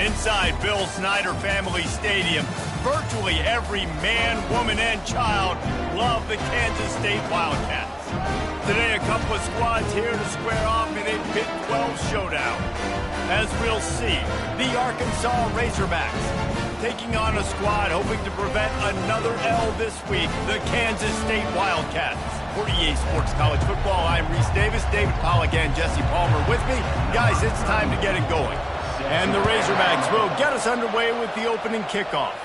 Inside Bill Snyder Family Stadium, virtually every man, woman, and child love the Kansas State Wildcats. Today, a couple of squads here to square off in a Big 12 showdown. As we'll see, the Arkansas Razorbacks taking on a squad hoping to prevent another L this week, the Kansas State Wildcats. For EA Sports College Football, I'm Reese Davis, David Pollack, and Jesse Palmer with me. Guys, it's time to get it going. And the Razorbacks will get us underway with the opening kickoff.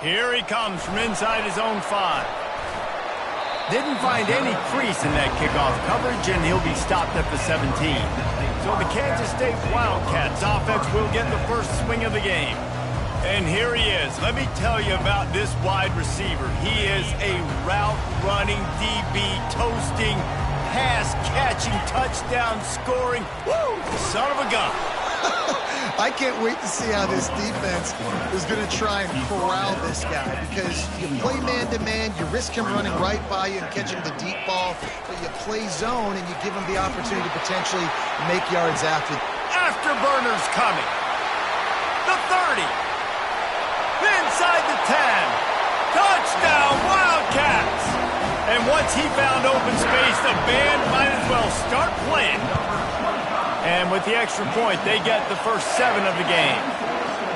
Here he comes from inside his own 5. Didn't find any crease in that kickoff coverage, and he'll be stopped at the 17. So the Kansas State Wildcats offense will get the first swing of the game. And here he is. Let me tell you about this wide receiver. He is a route-running DB, toasting, pass-catching, touchdown-scoring, woo, son of a gun. I can't wait to see how this defense is going to try and corral this guy, because you play man-to-man, you risk him running right by you and catching the deep ball, but you play zone and you give him the opportunity to potentially make yards after. Afterburners coming. The 30. Inside the 10. Touchdown, Wildcats! And once he found open space, the band might as well start playing. And with the extra point, they get the first 7 of the game.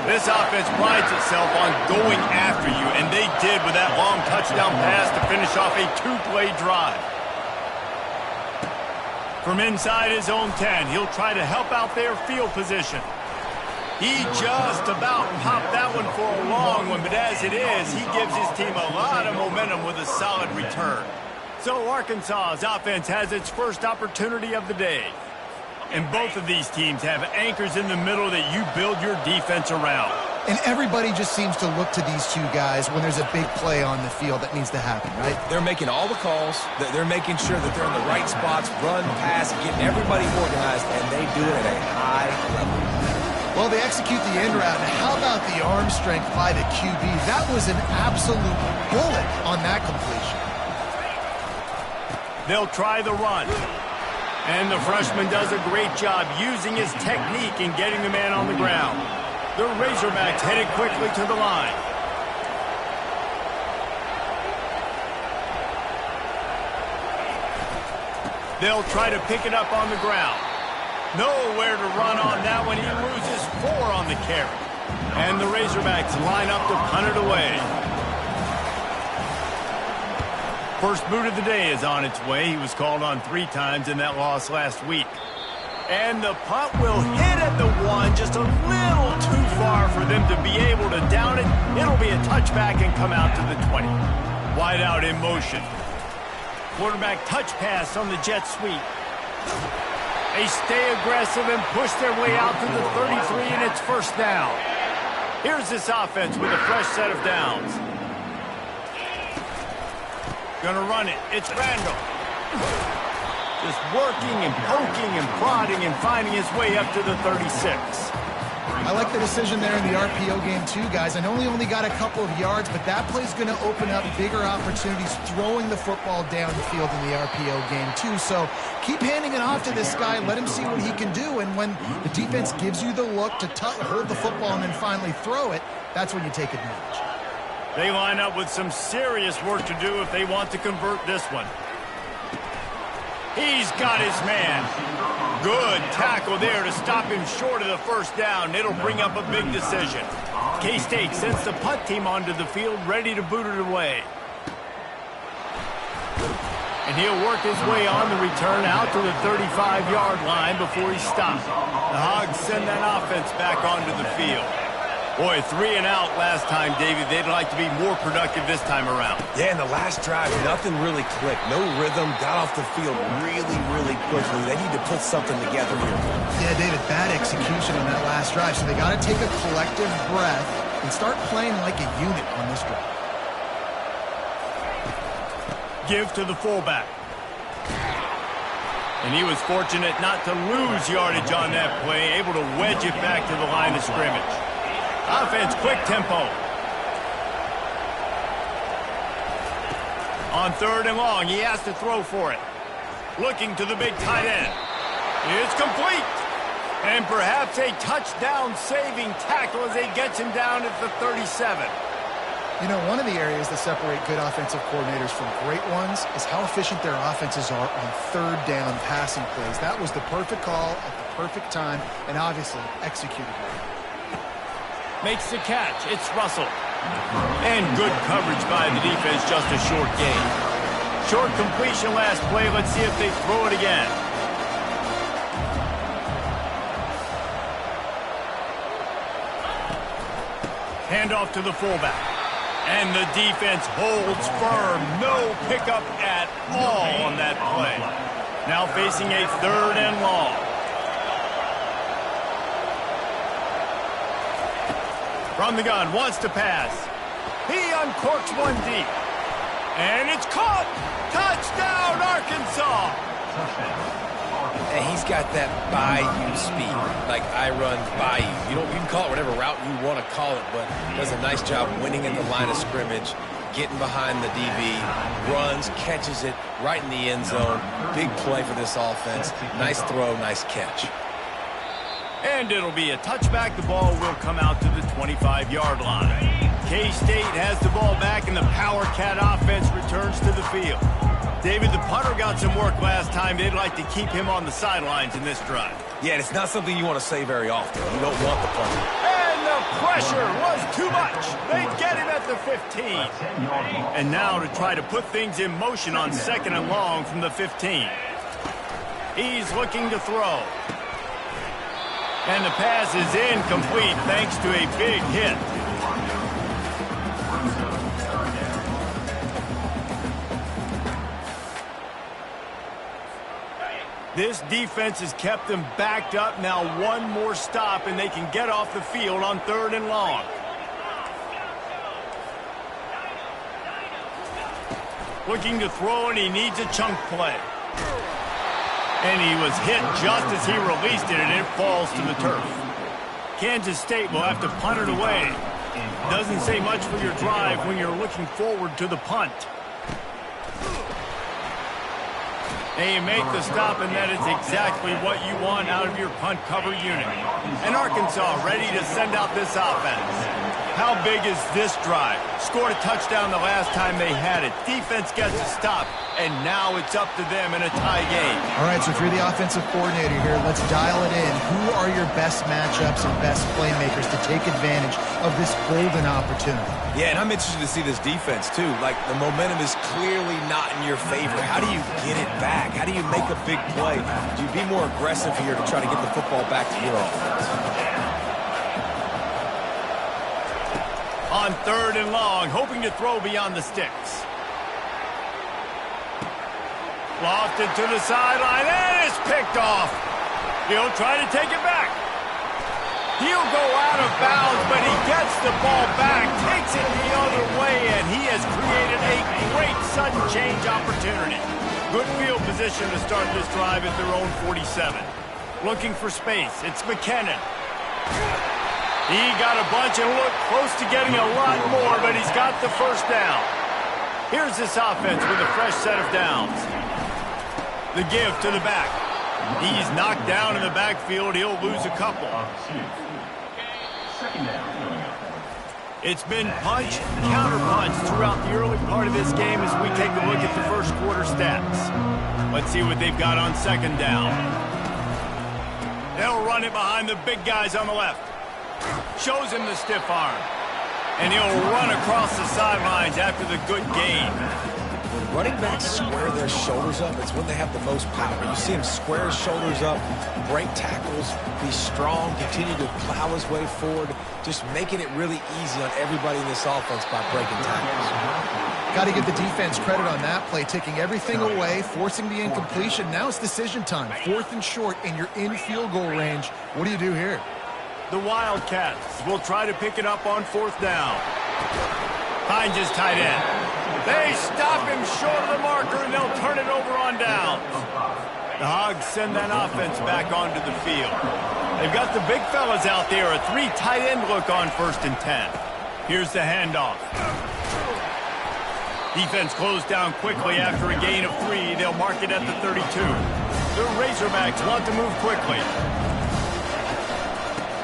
This offense prides itself on going after you, and they did with that long touchdown pass to finish off a 2-play drive. From inside his own 10, he'll try to help out their field position. He just about popped that one for a long one, but as it is, he gives his team a lot of momentum with a solid return. So Arkansas's offense has its first opportunity of the day. And both of these teams have anchors in the middle that you build your defense around. And everybody just seems to look to these two guys when there's a big play on the field that needs to happen, right? They're making all the calls. They're making sure that they're in the right spots, run, pass, getting everybody organized, and they do it at a high level. Well, they execute the end route. And how about the arm strength by the QB? That was an absolute bullet on that completion. They'll try the run. And the freshman does a great job using his technique in getting the man on the ground. The Razorbacks headed quickly to the line. They'll try to pick it up on the ground. Nowhere to run on that one. He loses 4 on the carry. And the Razorbacks line up to punt it away. First boot of the day is on its way. He was called on 3 times in that loss last week. And the punt will hit at the 1, just a little too far for them to be able to down it. It'll be a touchback and come out to the 20. Wide out in motion. Quarterback touch pass on the jet sweep. They stay aggressive and push their way out to the 33, and it's first down. Here's this offense with a fresh set of downs. Gonna run it. It's Randall. Just working and poking and prodding and finding his way up to the 36. I like the decision there in the RPO game too, guys. I know he only got a couple of yards, but that play's going to open up bigger opportunities throwing the football downfield in the RPO game too. So keep handing it off to this guy. Let him see what he can do. And when the defense gives you the look to hold the football and then finally throw it, that's when you take advantage. They line up with some serious work to do if they want to convert this one. He's got his man. Good tackle there to stop him short of the first down. It'll bring up a big decision. K-State sends the punt team onto the field, ready to boot it away. And he'll work his way on the return out to the 35-yard line before he's stopped. The Hogs send that offense back onto the field. Boy, 3 and out last time, David. They'd like to be more productive this time around. Yeah, in the last drive, nothing really clicked. No rhythm, got off the field really, really quickly. They need to put something together here. Yeah, David, bad execution on that last drive. So they got to take a collective breath and start playing like a unit on this drive. Give to the fullback. And he was fortunate not to lose yardage on that play, able to wedge it back to the line of scrimmage. Offense, quick tempo. On 3rd and long, he has to throw for it. Looking to the big tight end. It's complete. And perhaps a touchdown-saving tackle as he gets him down at the 37. You know, one of the areas that separate good offensive coordinators from great ones is how efficient their offenses are on third down passing plays. That was the perfect call at the perfect time and obviously executed well. Makes the catch. It's Russell. And good coverage by the defense, just a short gain. Short completion last play. Let's see if they throw it again. Handoff to the fullback. And the defense holds firm. No pickup at all on that play. Now facing a 3rd and long. From the gun, wants to pass. He uncorks one deep. And it's caught. Touchdown, Arkansas. And he's got that by-you speed, like I run by you. You can call it whatever route you want to call it, but does a nice job winning in the line of scrimmage, getting behind the DB, runs, catches it right in the end zone. Big play for this offense. Nice throw, nice catch. And it'll be a touchback. The ball will come out to the 25-yard line. K-State has the ball back, and the Power Cat offense returns to the field. David, the punter got some work last time. They'd like to keep him on the sidelines in this drive. Yeah, it's not something you want to say very often. You don't want the punter. And the pressure was too much. They get him at the 15. And now to try to put things in motion on 2nd and long from the 15. He's looking to throw. And the pass is incomplete thanks to a big hit. This defense has kept them backed up. Now one more stop and they can get off the field on 3rd and long. Looking to throw, and he needs a chunk play. And he was hit just as he released it, and it falls to the turf. Kansas State will have to punt it away. Doesn't say much for your drive when you're looking forward to the punt. And you make the stop, and that is exactly what you want out of your punt cover unit. And Arkansas ready to send out this offense. How big is this drive? Scored a touchdown the last time they had it. Defense gets a stop, and now it's up to them in a tie game. All right, so if you're the offensive coordinator here, let's dial it in. Who are your best matchups and best playmakers to take advantage of this golden opportunity? Yeah, and I'm interested to see this defense, too. Like, the momentum is clearly not in your favor. How do you get it back? How do you make a big play? Do you be more aggressive here to try to get the football back to your offense? On 3rd and long, hoping to throw beyond the sticks. Lofted to the sideline, and it's picked off. He'll try to take it back. He'll go out of bounds, but he gets the ball back, takes it the other way, and he has created a great sudden change opportunity. Good field position to start this drive at their own 47. Looking for space, it's McKinnon. He got a bunch and looked close to getting a lot more, but he's got the first down. Here's this offense with a fresh set of downs. The give to the back. He's knocked down in the backfield. He'll lose a couple. It's been punch, counter-punch throughout the early part of this game as we take a look at the first quarter stats. Let's see what they've got on 2nd down. They'll run it behind the big guys on the left. Shows him the stiff arm. And he'll run across the sidelines after the good gain. When running backs square their shoulders up, it's when they have the most power. You see him square his shoulders up, break tackles, be strong, continue to plow his way forward, just making it really easy on everybody in this offense by breaking tackles. Got to give the defense credit on that play, taking everything away, forcing the incompletion. Now it's decision time. 4th and short, and you're in field goal range. What do you do here? The Wildcats will try to pick it up on 4th down. Finds his tight end. They stop him short of the marker, and they'll turn it over on downs. The Hogs send that offense back onto the field. They've got the big fellas out there, a 3 tight end look on 1st and 10. Here's the handoff. Defense closed down quickly after a gain of 3. They'll mark it at the 32. The Razorbacks want to move quickly.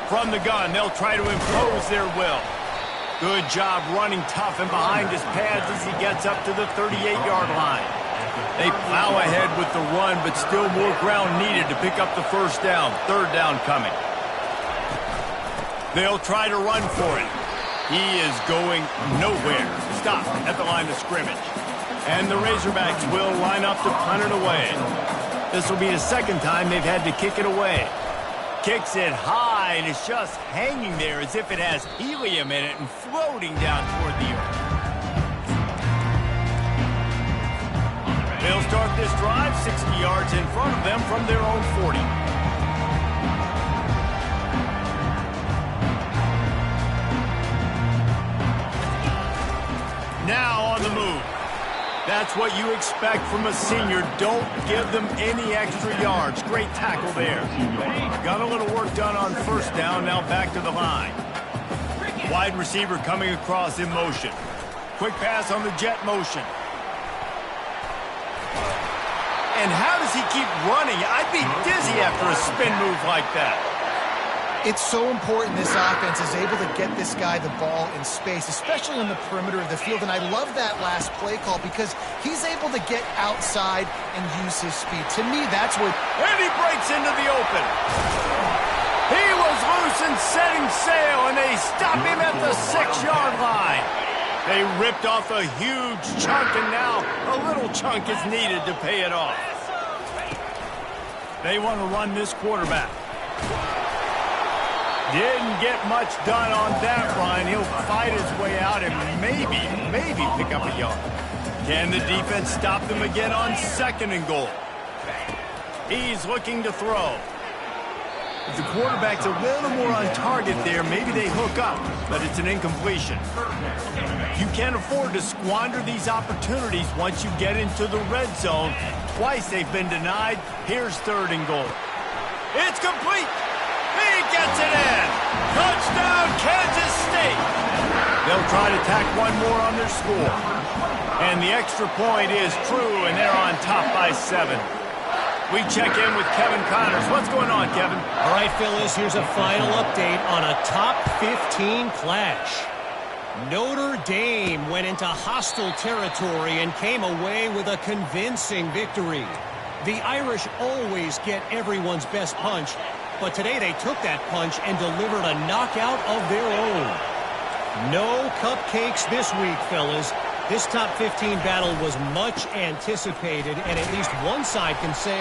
From the gun, they'll try to impose their will. Good job running tough and behind his pads as he gets up to the 38-yard line. They plow ahead with the run, but still more ground needed to pick up the first down. Third down coming. They'll try to run for it. He is going nowhere. Stop at the line of scrimmage. And the Razorbacks will line up to punt it away. This will be the second time they've had to kick it away. Kicks it high, and it's just hanging there as if it has helium in it and floating down toward the earth. They'll start this drive 60 yards in front of them from their own 40. Now on the move. That's what you expect from a senior. Don't give them any extra yards. Great tackle there. Got a little work done on first down. Now back to the line. Wide receiver coming across in motion. Quick pass on the jet motion. And how does he keep running? I'd be dizzy after a spin move like that. It's so important this offense is able to get this guy the ball in space, especially on the perimeter of the field. And I love that last play call because he's able to get outside and use his speed. To me, that's what... And he breaks into the open. He was loose and setting sail, and they stop him at the 6-yard line. They ripped off a huge chunk, and now a little chunk is needed to pay it off. They want to run this quarterback. Didn't get much done on that run. He'll fight his way out and maybe pick up a yard. Can the defense stop them again on 2nd and goal? He's looking to throw. If the quarterback's a little more on target there, maybe they hook up, but it's an incompletion. You can't afford to squander these opportunities once you get into the red zone. Twice they've been denied. Here's 3rd and goal. It's complete. He gets it in. Touchdown, Kansas State. They'll try to tack one more on their score. And the extra point is true, and they're on top by 7. We check in with Kevin Connors. What's going on, Kevin? All right, Phyllis, here's a final update on a top 15 clash. Notre Dame went into hostile territory and came away with a convincing victory. The Irish always get everyone's best punch, but today they took that punch and delivered a knockout of their own. No cupcakes this week, fellas. This top 15 battle was much anticipated, and at least one side can say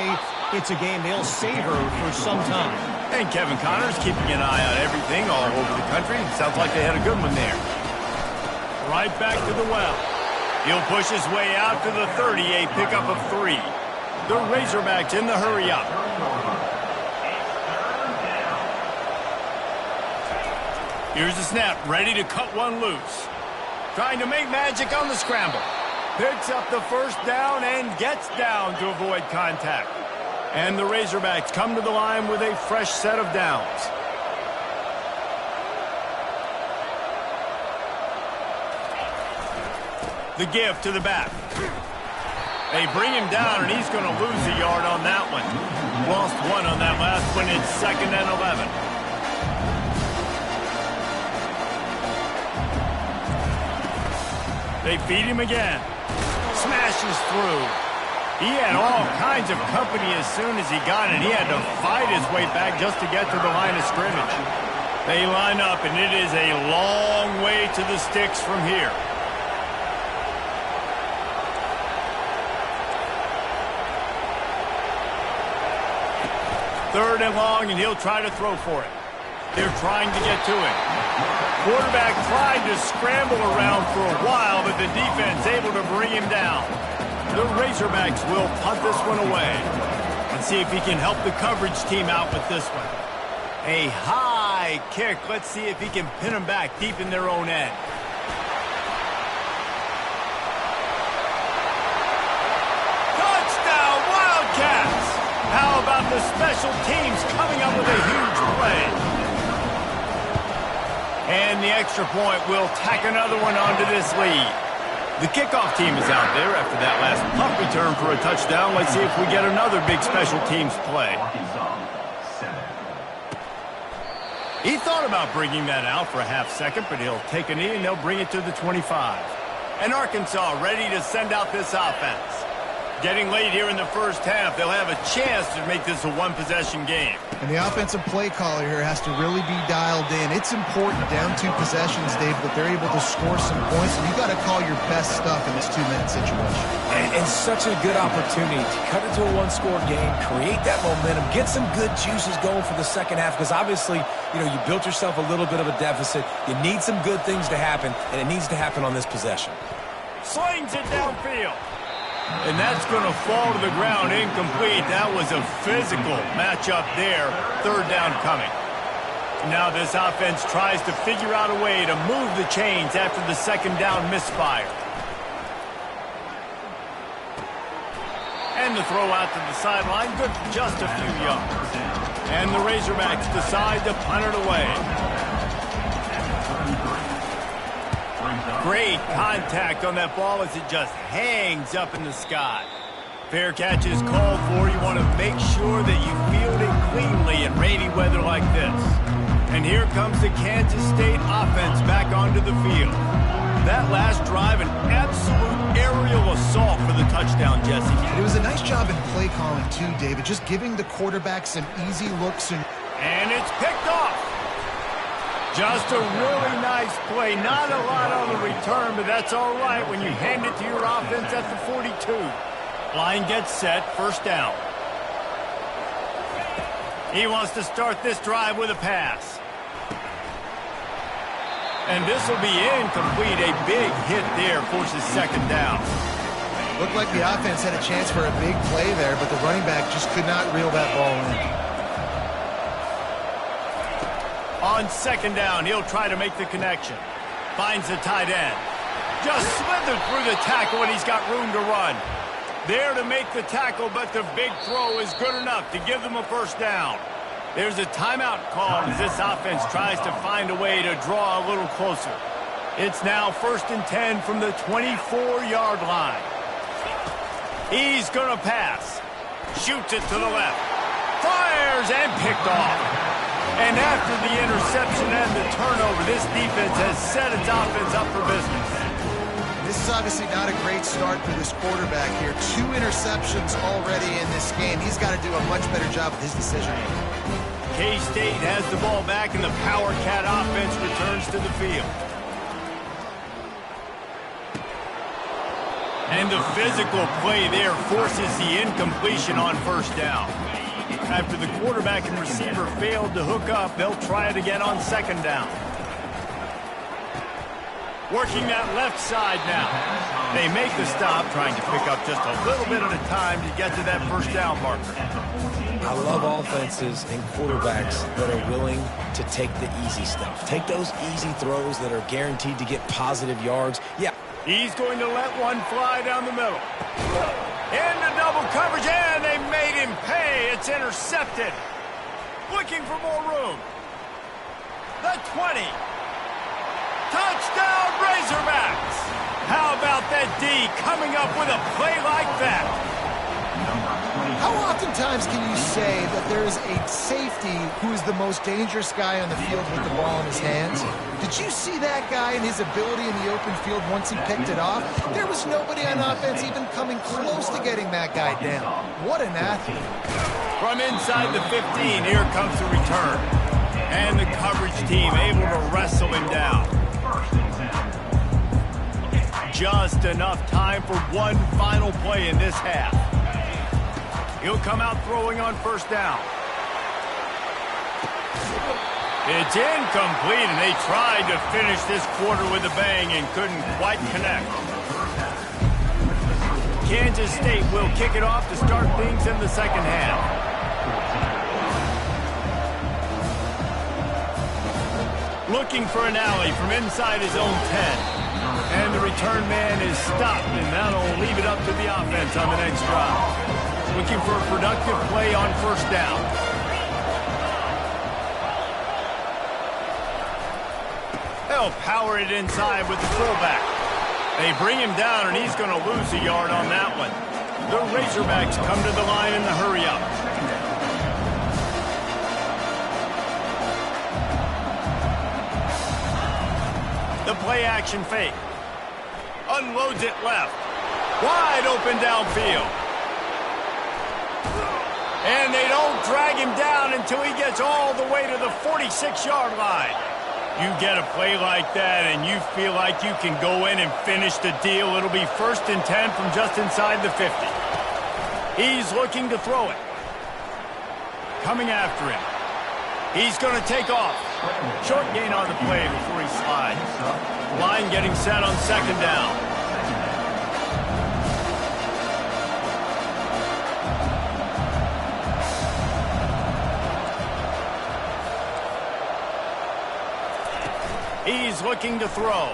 it's a game they'll savor for some time. And Kevin Connors keeping an eye on everything all over the country. Sounds like they had a good one there. Right back to the well. He'll push his way out to the 30, a pickup of 3. The Razorbacks in the hurry up. Here's the snap, ready to cut one loose. Trying to make magic on the scramble. Picks up the first down and gets down to avoid contact. And the Razorbacks come to the line with a fresh set of downs. The give to the back. They bring him down, and he's going to lose a yard on that one. Lost 1 on that last one. It's 2nd and 11. They feed him again. Smashes through. He had all kinds of company as soon as he got it. He had to fight his way back just to get to the line of scrimmage. They line up, and it is a long way to the sticks from here. Third and long, and he'll try to throw for it. They're trying to get to him. Quarterback tried to scramble around for a while, but the defense able to bring him down. The Razorbacks will punt this one away and see if he can help the coverage team out with this one. A high kick. Let's see if he can pin them back deep in their own end. Touchdown, Wildcats! How about the special teams coming up with a huge play? And the extra point will tack another one onto this lead. The kickoff team is out there after that last punt return for a touchdown. Let's see if we get another big special teams play. He thought about bringing that out for a half second, but he'll take a knee and they'll bring it to the 25. And Arkansas ready to send out this offense. Getting late here in the first half, they'll have a chance to make this a one-possession game. And the offensive play caller here has to really be dialed in. It's important down 2 possessions, Dave, that they're able to score some points. And you got to call your best stuff in this 2-minute situation. And such a good opportunity to cut into a one-score game, create that momentum, get some good juices going for the second half. Because obviously, you built yourself a little bit of a deficit. You need some good things to happen, and it needs to happen on this possession. Slings it downfield. And that's going to fall to the ground incomplete. That was a physical matchup there. Third down coming. Now this offense tries to figure out a way to move the chains after the second down misfire. And the throw out to the sideline, good for just a few yards. And the Razorbacks decide to punt it away. Great contact on that ball as it just hangs up in the sky. Fair catch is called for. You want to make sure that you field it cleanly in rainy weather like this. And here comes the Kansas State offense back onto the field. That last drive, an absolute aerial assault for the touchdown, Jesse. It was a nice job in play calling too, David, just giving the quarterback some easy looks. And it's picked off. Just a really nice play. Not a lot on the return, but that's all right when you hand it to your offense at the 42. Line gets set, first down. He wants to start this drive with a pass. And this will be incomplete. A big hit there forces second down. Looked like the offense had a chance for a big play there, but the running back just could not reel that ball in. On second down, he'll try to make the connection. Finds the tight end. Just slithered through the tackle, and he's got room to run. There to make the tackle, but the big throw is good enough to give them a first down. There's a timeout call as this offense tries to find a way to draw a little closer. It's now 1st and 10 from the 24-yard line. He's going to pass. Shoots it to the left. Fires and picked off. And after the interception and the turnover, this defense has set its offense up for business. This is obviously not a great start for this quarterback here. 2 interceptions already in this game. He's got to do a much better job with his decision-making. K-State has the ball back, and the Power Cat offense returns to the field. And the physical play there forces the incompletion on first down. After the quarterback and receiver failed to hook up, they'll try it again on second down. Working that left side now. They make the stop, trying to pick up just a little bit at a time to get to that first down marker. I love offenses and quarterbacks that are willing to take the easy stuff. Take those easy throws that are guaranteed to get positive yards. Yeah. He's going to let one fly down the middle. Into double coverage, and they made him pay. It's intercepted. Looking for more room. The 20. Touchdown, Razorbacks. How about that D coming up with a play like that? How oftentimes can you say that there is a safety who is the most dangerous guy on the field with the ball in his hands? Did you see that guy and his ability in the open field once he picked it off? There was nobody on offense even coming close to getting that guy down. What an athlete. From inside the 15, here comes the return. And the coverage team able to wrestle him down. Just enough time for one final play in this half. He'll come out throwing on first down. It's incomplete, and they tried to finish this quarter with a bang and couldn't quite connect. Kansas State will kick it off to start things in the second half. Looking for an alley from inside his own 10. And the return man is stopped, and that'll leave it up to the offense on the next drive. Looking for a productive play on first down. They'll power it inside with the fullback. They bring him down, and he's going to lose a yard on that one. The Razorbacks come to the line in the hurry-up. The play action fake. Unloads it left. Wide open downfield. And they don't drag him down until he gets all the way to the 46-yard line. You get a play like that and you feel like you can go in and finish the deal. It'll be 1st and 10 from just inside the 50. He's looking to throw it. Coming after him. He's going to take off. Short gain on the play before he slides. Line getting set on 2nd down. He's looking to throw.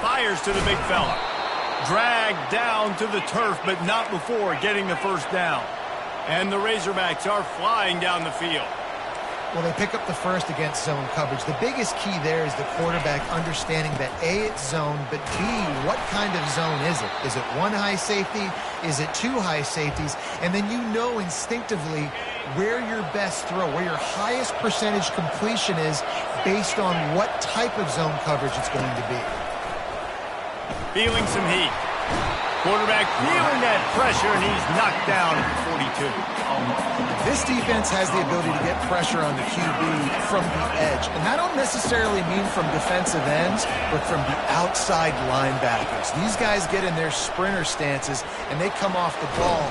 Fires to the big fella. Dragged down to the turf, but not before getting the 1st down. And the Razorbacks are flying down the field. Well, they pick up the 1st against zone coverage. The biggest key there is the quarterback understanding that A, it's zone, but B, what kind of zone is it? Is it 1 high safety? Is it 2 high safeties? And then you know instinctively where your best throw, where your highest percentage completion is based on what type of zone coverage it's going to be. Feeling some heat. Quarterback feeling that pressure, and he's knocked down at the 42. This defense has the ability to get pressure on the QB from the edge. And I don't necessarily mean from defensive ends, but from the outside linebackers. These guys get in their sprinter stances, and they come off the ball.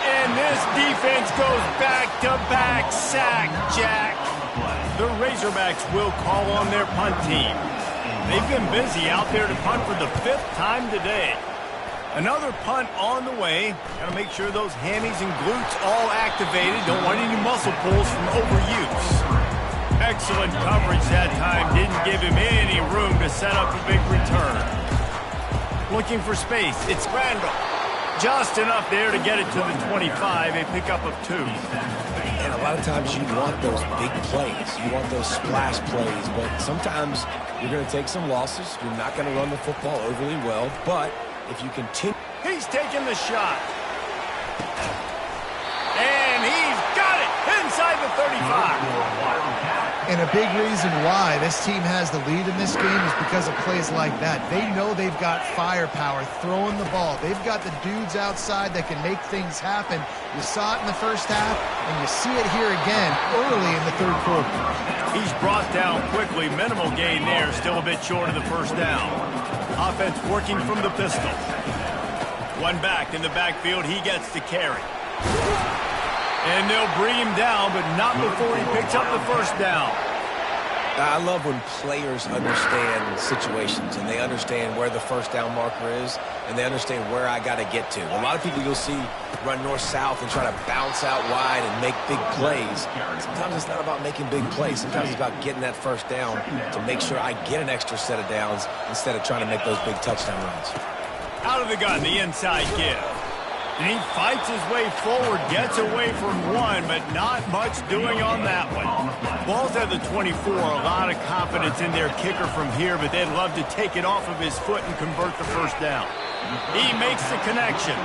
And this defense goes back-to-back sack, Jack. The Razorbacks will call on their punt team. They've been busy out there to punt for the 5th time today. Another punt on the way. Got to make sure those hammies and glutes all activated. Don't want any muscle pulls from overuse. Excellent coverage that time. Didn't give him any room to set up a big return. Looking for space. It's Randall. Just enough there to get it to the 25. A pickup of 2. And a lot of times you want those big plays. You want those splash plays. But sometimes you're going to take some losses. You're not going to run the football overly well. But if you continue... He's taking the shot. And he's got it inside the 35. And a big reason why this team has the lead in this game is because of plays like that. They know they've got firepower throwing the ball. They've got the dudes outside that can make things happen. You saw it in the 1st half, and you see it here again early in the 3rd quarter. He's brought down quickly. Minimal gain there. Still a bit short of the 1st down. Offense working from the pistol. One back in the backfield. He gets the carry. And they'll bring him down, but not before he picks up the 1st down. I love when players understand situations and they understand where the 1st down marker is and they understand where I got to get to. A lot of people you'll see run north-south and try to bounce out wide and make big plays. Sometimes it's not about making big plays. Sometimes it's about getting that 1st down to make sure I get an extra set of downs instead of trying to make those big touchdown runs. Out of the gun, the inside give. And he fights his way forward, gets away from 1, but not much doing on that one. Ball's at the 24, a lot of confidence in their kicker from here, but they'd love to take it off of his foot and convert the 1st down. He makes the connection,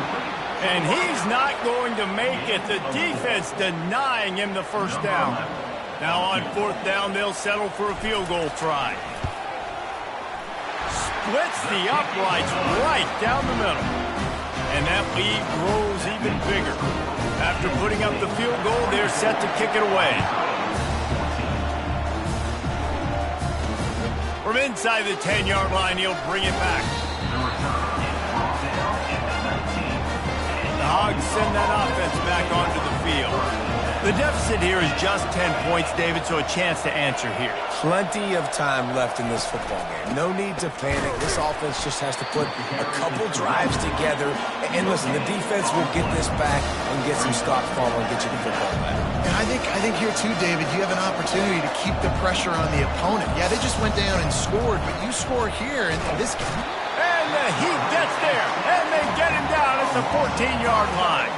and he's not going to make it. The defense denying him the 1st down. Now on 4th down, they'll settle for a field goal try. Splits the uprights right down the middle. And that lead grows even bigger. After putting up the field goal, they're set to kick it away. From inside the 10-yard line, he'll bring it back. The Hogs send that offense back onto the field. The deficit here is just 10 points, David, so a chance to answer here. Plenty of time left in this football game. No need to panic. This offense just has to put a couple drives together. And listen, the defense will get this back and get some stops forward and get you the football back. And I think here too, David, you have an opportunity to keep the pressure on the opponent. Yeah, they just went down and scored, but you score here in this game. And the Heat gets there, and they get him down at the 14-yard line.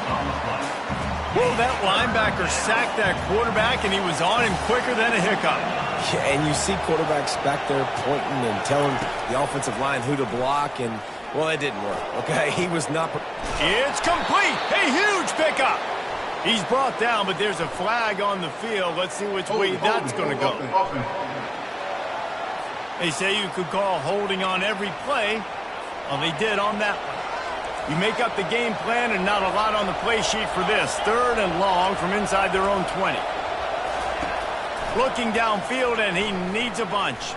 Well, that linebacker sacked that quarterback, and he was on him quicker than a hiccup. Yeah, and you see quarterbacks back there pointing and telling the offensive line who to block, and, well, it didn't work, okay? He was not... It's complete. A huge pickup. He's brought down, but there's a flag on the field. Let's see which way that's going to go. They say you could call holding on every play. Well, they did on that one. You make up the game plan and not a lot on the play sheet for this. 3rd and long from inside their own 20. Looking downfield, and he needs a bunch.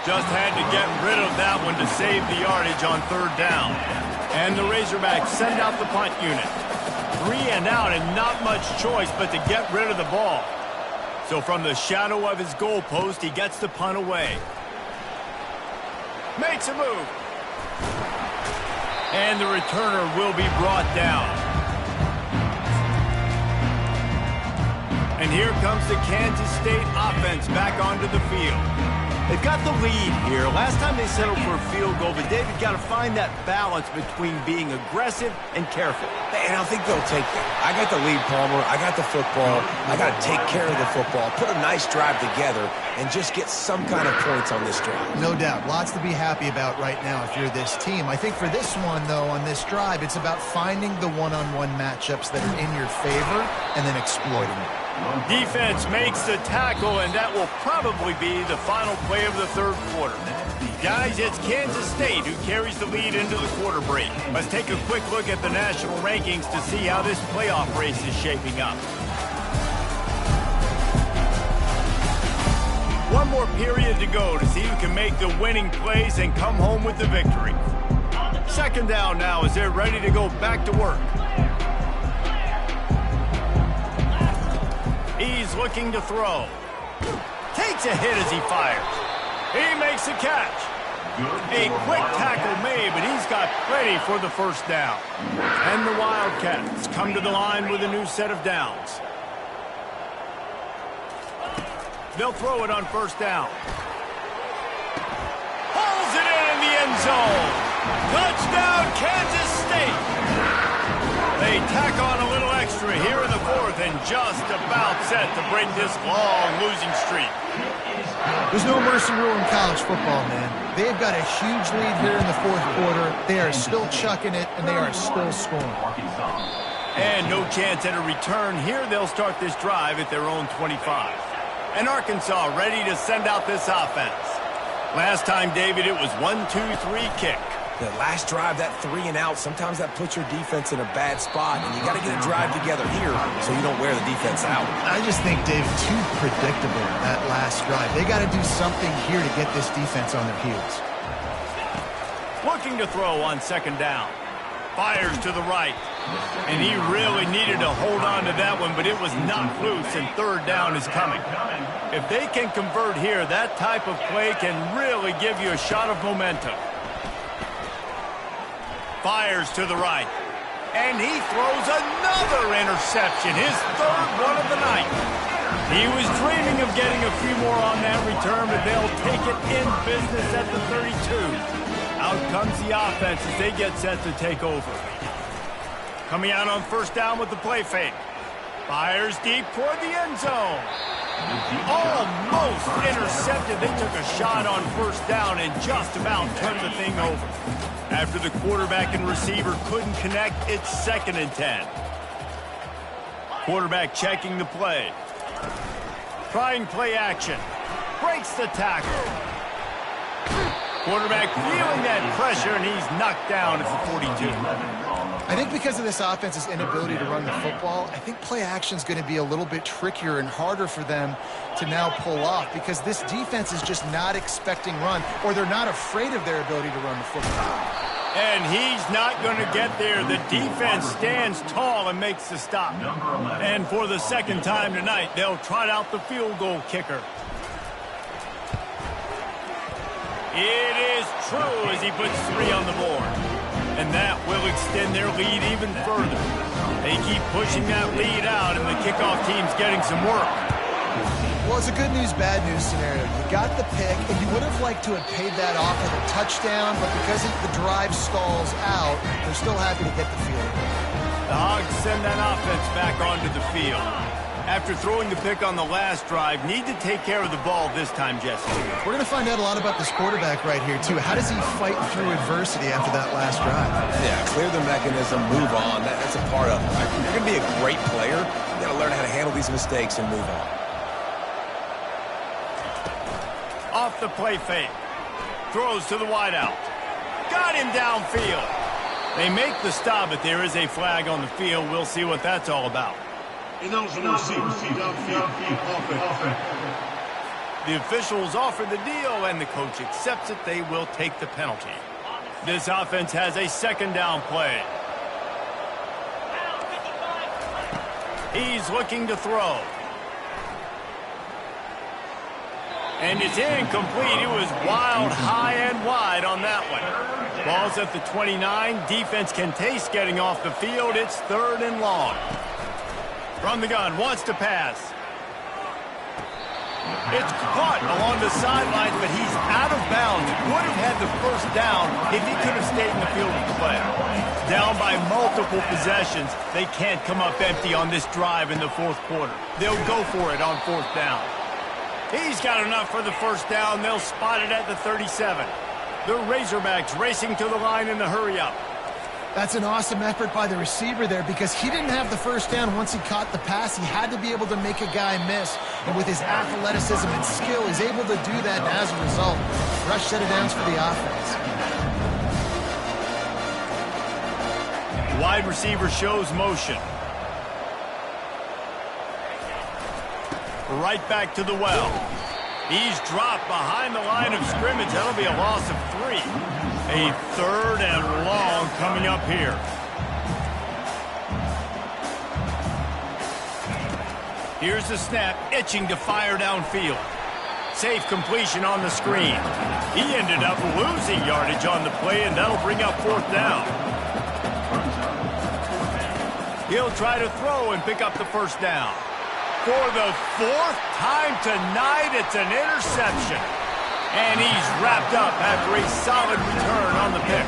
Just had to get rid of that one to save the yardage on 3rd down. And the Razorbacks send out the punt unit. 3 and out, and not much choice but to get rid of the ball. So from the shadow of his goalpost, he gets the punt away. Makes a move. And the returner will be brought down. And here comes the Kansas State offense back onto the field. They've got the lead here. Last time they settled for a field goal, but David got to find that balance between being aggressive and careful. And I think they'll take that. I got the lead, Palmer. I got the football. I got to take care of the football, put a nice drive together, and just get some kind of points on this drive. No doubt. Lots to be happy about right now if you're this team. I think for this one, though, on this drive, it's about finding the one-on-one matchups that are in your favor and then exploiting it. Defense makes the tackle, and that will probably be the final play of the 3rd quarter. Guys, it's Kansas State who carries the lead into the quarter break. Let's take a quick look at the national rankings to see how this playoff race is shaping up. One more period to go to see who can make the winning plays and come home with the victory. 2nd down now as they're ready to go back to work. He's looking to throw. Takes a hit as he fires. He makes the catch. A quick tackle made, but he's got plenty for the 1st down. And the Wildcats come to the line with a new set of downs. They'll throw it on 1st down. Pulls it in the end zone. Touchdown, Kansas State. They tack on a little extra here in the 4th and just about set to break this long losing streak. There's no mercy rule in college football, man. They've got a huge lead here in the 4th quarter. They are still chucking it, and they are still scoring. And no chance at a return. Here they'll start this drive at their own 25. And Arkansas ready to send out this offense. Last time, David, it was 1-2-3 kick. The last drive, that 3 and out, sometimes that puts your defense in a bad spot, and you got to get a drive together here so you don't wear the defense out. I just think, Dave, too predictable, that last drive. They got to do something here to get this defense on their heels. Looking to throw on 2nd down. Fires to the right. And he really needed to hold on to that one, but it was knocked loose, and 3rd down is coming. If they can convert here, that type of play can really give you a shot of momentum. Fires to the right. And he throws another interception, his 3rd one of the night. He was dreaming of getting a few more on that return, but they'll take it in business at the 32. Out comes the offense as they get set to take over. Coming out on 1st down with the play fake. Fires deep toward the end zone. Almost intercepted. They took a shot on 1st down and just about turned the thing over. After the quarterback and receiver couldn't connect, it's 2nd and 10. Quarterback checking the play. Trying play action. Breaks the tackle. Quarterback feeling that pressure, and he's knocked down at the 42. I think because of this offense's inability to run the football, I think play action is going to be a little bit trickier and harder for them to now pull off because this defense is just not expecting run, or they're not afraid of their ability to run the football. And he's not going to get there. The defense stands tall and makes the stop. And for the 2nd time tonight, they'll trot out the field goal kicker. It is true as he puts 3 on the board. And that will extend their lead even further. They keep pushing that lead out, and the kickoff team's getting some work. Well, it's a good news, bad news scenario. You got the pick, and you would have liked to have paid that off with a touchdown, but because the drive stalls out, they're still happy to get the field. The Hogs send that offense back onto the field. After throwing the pick on the last drive, need to take care of the ball this time, Jesse. We're going to find out a lot about this quarterback right here, too. How does he fight through adversity after that last drive? Yeah, clear the mechanism, move on. That's a part of it, right? You're going to be a great player. You got to learn how to handle these mistakes and move on. Off the play fake. Throws to the wideout. Got him downfield. They make the stop, but there is a flag on the field. We'll see what that's all about. The officials offer the deal, and the coach accepts it. They will take the penalty. This offense has a second down play. He's looking to throw. And it's incomplete. It was wild, high and wide on that one. Ball's at the 29. Defense can taste getting off the field. It's 3rd and long. From the gun, wants to pass. It's caught along the sidelines, but he's out of bounds. Would have had the first down if he could have stayed in the field of play. Down by multiple possessions, they can't come up empty on this drive in the 4th quarter. They'll go for it on 4th down. He's got enough for the first down. They'll spot it at the 37. The Razorbacks racing to the line in the hurry-up. That's an awesome effort by the receiver there because he didn't have the first down once he caught the pass. He had to be able to make a guy miss. And with his athleticism and skill, he's able to do that. And as a result, rush set of downs for the offense. Wide receiver shows motion. Right back to the well. He's dropped behind the line of scrimmage. That'll be a loss of 3. A 3rd and long coming up here. Here's the snap, itching to fire downfield. Safe completion on the screen. He ended up losing yardage on the play, and that'll bring up 4th down. He'll try to throw and pick up the first down. For the 4th time tonight, it's an interception. And he's wrapped up after a solid return on the pick.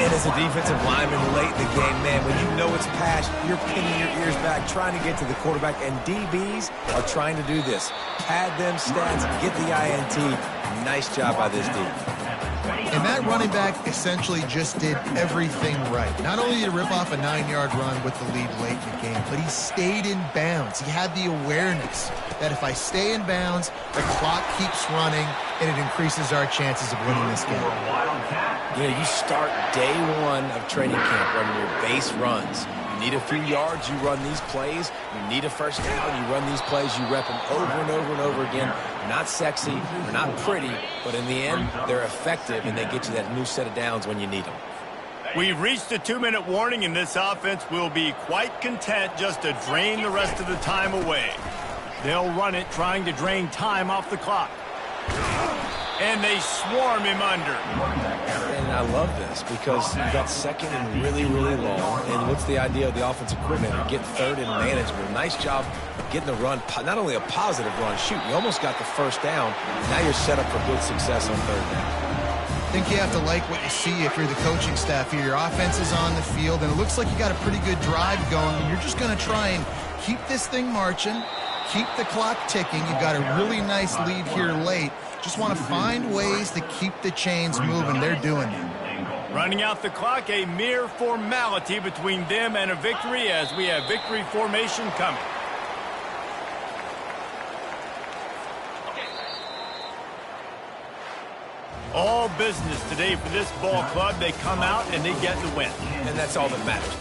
And as a defensive lineman late in the game, man, when you know it's pass, you're pinning your ears back, trying to get to the quarterback. And DBs are trying to do this. Pad them stats, get the INT. Nice job by this D. And that running back essentially just did everything right. Not only did he rip off a 9-yard run with the lead late in the game, but he stayed in bounds. He had the awareness that if I stay in bounds, the clock keeps running, and it increases our chances of winning this game. You know, you start day 1 of training camp running your base runs. You need a few yards, you run these plays. You need a first down, you run these plays. You rep them over and over and over again. They're not sexy, they're not pretty, but in the end, they're effective, and they get you that new set of downs when you need them. We've reached a 2-minute warning, and this offense will be quite content just to drain the rest of the time away. They'll run it, trying to drain time off the clock. And they swarm him under. And I love this because you got 2nd and really, really long. And what's the idea of the offensive coordinator? Get 3rd and manageable. Nice job getting the run. Not only a positive run, shoot, you almost got the first down. Now you're set up for good success on 3rd down. I think you have to like what you see if you're the coaching staff here. Your offense is on the field, and it looks like you got a pretty good drive going. And you're just going to try and keep this thing marching, keep the clock ticking. You've got a really nice lead here late. Just want to find ways to keep the chains moving. They're doing it. Running out the clock, a mere formality between them and a victory as we have victory formation coming. All business today for this ball club. They come out and they get the win. And that's all that matters.